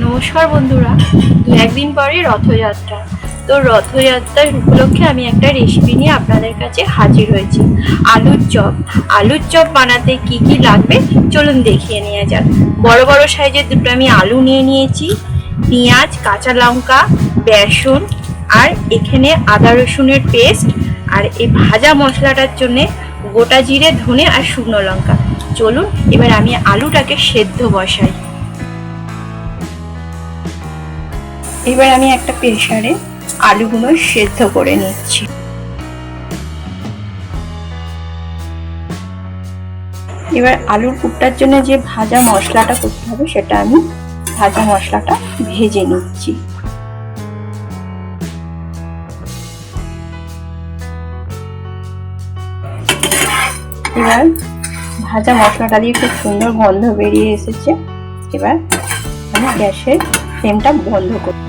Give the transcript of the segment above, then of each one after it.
নমস্কার বন্ধুরা, একদিন পরে রথযাত্রা। তো রথযাত্রার উপলক্ষে আমি একটা রেসিপি নিয়ে আপনাদের কাছে হাজির হয়েছি। আলুর চপ বানাতে কি কি লাগবে চলুন দেখিয়ে নিয়ে যাক। বড় বড় সাইজের দুটো আমি আলু নিয়ে নিয়েছি, পেঁয়াজ, কাঁচা লঙ্কা, বেসন, আর এখানে আদা রসুনের পেস্ট, আর এই ভাজা মশলাটার জন্যে গোটা জিরে, ধনে আর শুকনো লঙ্কা। চলুন এবার আমি আলুটাকে সেদ্ধ বসাই। এবার আমি একটা প্রেসারে আলুগুলো সেদ্ধ করে নিচ্ছি। এবার আলুর কুটটার জন্য যে ভাজা মশলাটা করতে হবে সেটা আমি ভাজা মশলাটা ভেজে নিচ্ছি। এবার ভাজা মশলাটা দিয়ে খুব সুন্দর গন্ধ বেরিয়ে এসেছে। এবার আমি গ্যাসের ফ্লেমটা বন্ধ করি।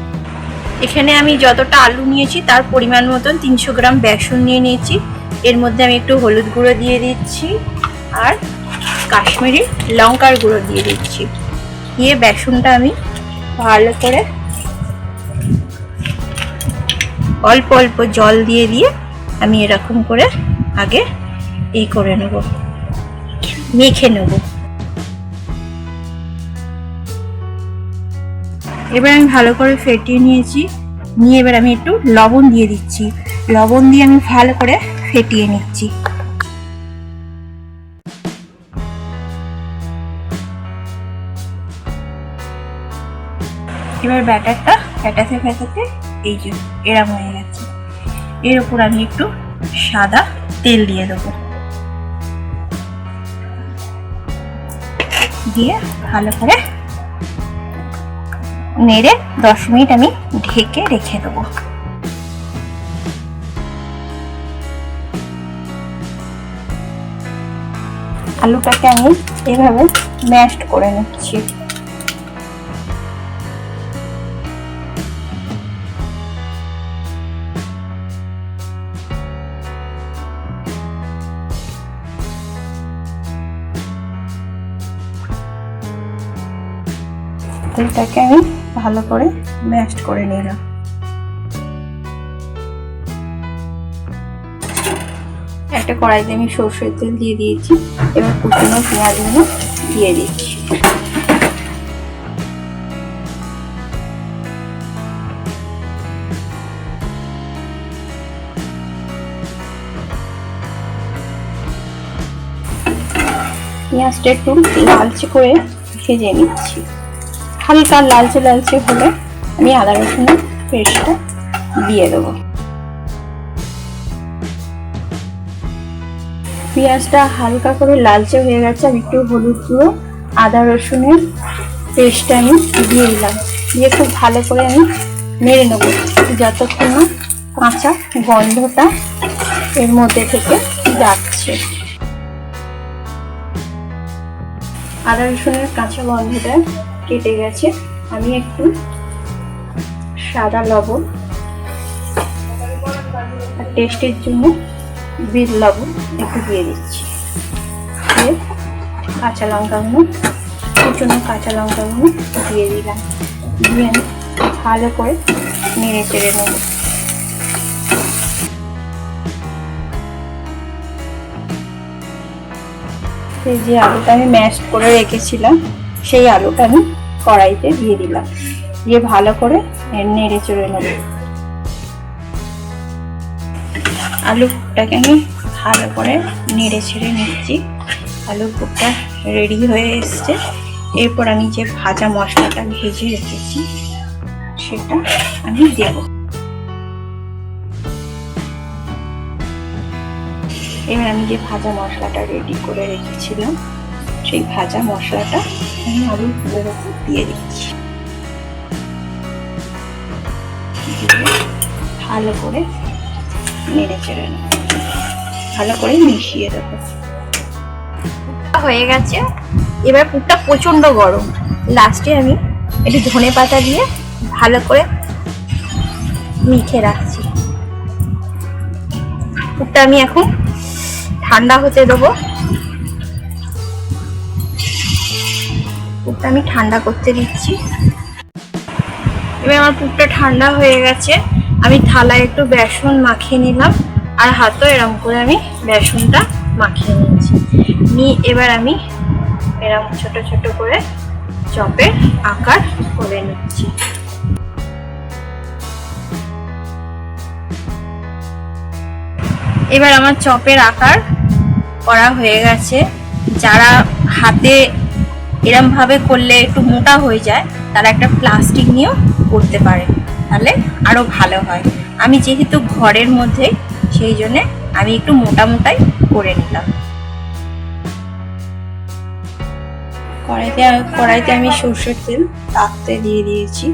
এখানে আমি যতটা আলু নিয়েছি তার পরিমাণ মতন 300 গ্রাম বেসন নিয়ে নিয়েছি। এর মধ্যে আমি একটু হলুদ গুঁড়ো দিয়ে দিচ্ছি আর কাশ্মীরি লঙ্কার গুঁড়ো দিয়ে দিচ্ছি। দিয়ে বেসনটা আমি ভালো করে অল্প অল্প জল দিয়ে আমি এরকম করে আগে করে নেব, মেখে নেব। এবার আমি ভালো করে ফেটিয়ে নিয়েছি। এবার আমি একটু লবণ দিয়ে দিচ্ছি। লবণ দিয়ে আমি ভালো করে ফেটিয়ে নিচ্ছি। এবার ব্যাটারটা ফেটাতে এই যে এরকম হয়ে গেছে। এর উপর আমি একটু সাদা তেল দিয়ে দেবো, দিয়ে ভালো করে নেড়ে 10 মিনিট আমি ঢেকে রেখে দেবো। আলুটাকে আমি এভাবে ম্যাশড করে নিচ্ছি। এটাকে আমি ভালো করে ম্যাশড করে নিলাম। একটা কড়াইতে আমি সরষের তেল দিয়ে দিয়েছি। এবার কুচনো পেঁয়াজগুলো দিয়ে দিচ্ছি। পেঁয়াজটা একটু লালচে করে ভেজে নিচ্ছি। হালকা লালচে লালচে হলে আমি আদা রসুনের পেস্টটা দিয়ে দেবো। পেঁয়াজটা হালকা করে লালচে হয়ে গেছে। আমি একটু হলুদ গুঁড়ো, আদা রসুনের পেস্টটা আমি দিয়ে দিলাম। দিয়ে খুব ভালো করে আমি নেড়ে নেবো যতক্ষণ না কাঁচা গন্ধটা এর মধ্যে থেকে যাচ্ছে। আদা রসুনের কাঁচা গন্ধটা কেটে গেছে। আমি একটু সাদা লবণ আর টেস্টের জন্য বিট লবণ একটু দিয়ে দিচ্ছি। দিয়ে কাঁচা লঙ্কাগুলো, কুচনো কাঁচা লঙ্কাগুলো দিয়ে দিলাম। দিয়ে আমি ভালো করে নেড়ে চেড়ে নেব। এই যে আলুটা আমি ম্যাশ করে রেখেছিলাম সেই আলুটা আমি কড়াইতে দিয়ে দিলাম। দিয়ে ভালো করে নেড়ে চেড়ে নেব। আলুটাকে আমি ভালো করে নেড়ে ছেড়ে নিচ্ছি। আলুর পুরটা রেডি হয়ে এসছে। এরপর আমি যে ভাজা মশলাটা ভেজে রেখেছি সেটা আমি দেব। এবার আমি যে ভাজা মশলাটা রেডি করে রেখেছিলাম সেই ভাজা মশলাটা আমি আলুর পুরের উপর দিয়ে দিচ্ছি। ভালো করে নেড়ে চেড়ে নেব, ভালো করে মিশিয়ে দেবো। হয়ে গেছে। এবার পুরটা প্রচন্ড গরম। লাস্টে আমি একটু ধনে পাতা দিয়ে ভালো করে মেখে রাখছি। পুরটা আমি এখন ঠান্ডা হতে দেবো। পুরটা আমি ঠান্ডা করতে দিচ্ছি। এবার আমার পুরটা ঠান্ডা হয়ে গেছে, আমি থালায় একটু বেসন মাখিয়ে নিলাম আর হাতও এরকম করে আমি বেসনটা মাখিয়ে নিয়েছি। এবার আমি এরকম ছোট ছোট করে চপের আকার করে নিচ্ছি। এবার আমার চপের আকার করা হয়ে গেছে। যারা হাতে এরম ভাবে করলে একটু মোটা হয়ে যায় তারা একটা প্লাস্টিক নিয়েও করতে পারে, তাহলে আরো ভালো হয়। আমি যেহেতু ঘরের মধ্যে, সেই জন্য আমি একটু মোটা মোটাই করে নিলাম। কড়াইতে আমি সরষের তেল তাতে দিয়ে দিয়েছি।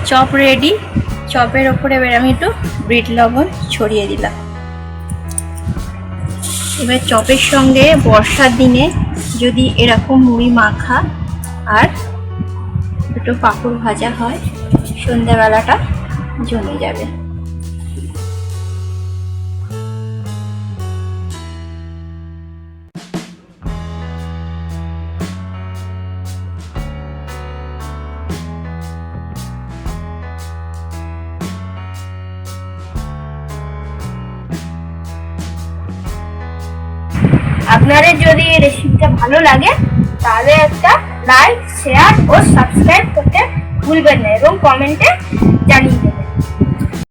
Chop ready. চপের ওপরে এবার আমি একটু বিট লবণ ছড়িয়ে দিলাম। এবার চপের সঙ্গে বর্ষার দিনে যদি এরকম মুড়ি মাখা আর একটু পাঁপড় ভাজা হয়, সন্ধ্যাবেলাটা জমে যাবে। আপনাদের যদি এই রেসিপিটা ভালো লাগে তাহলে একটা লাইক, শেয়ার ও সাবস্ক্রাইব করতে ভুলবেন না এবং কমেন্টে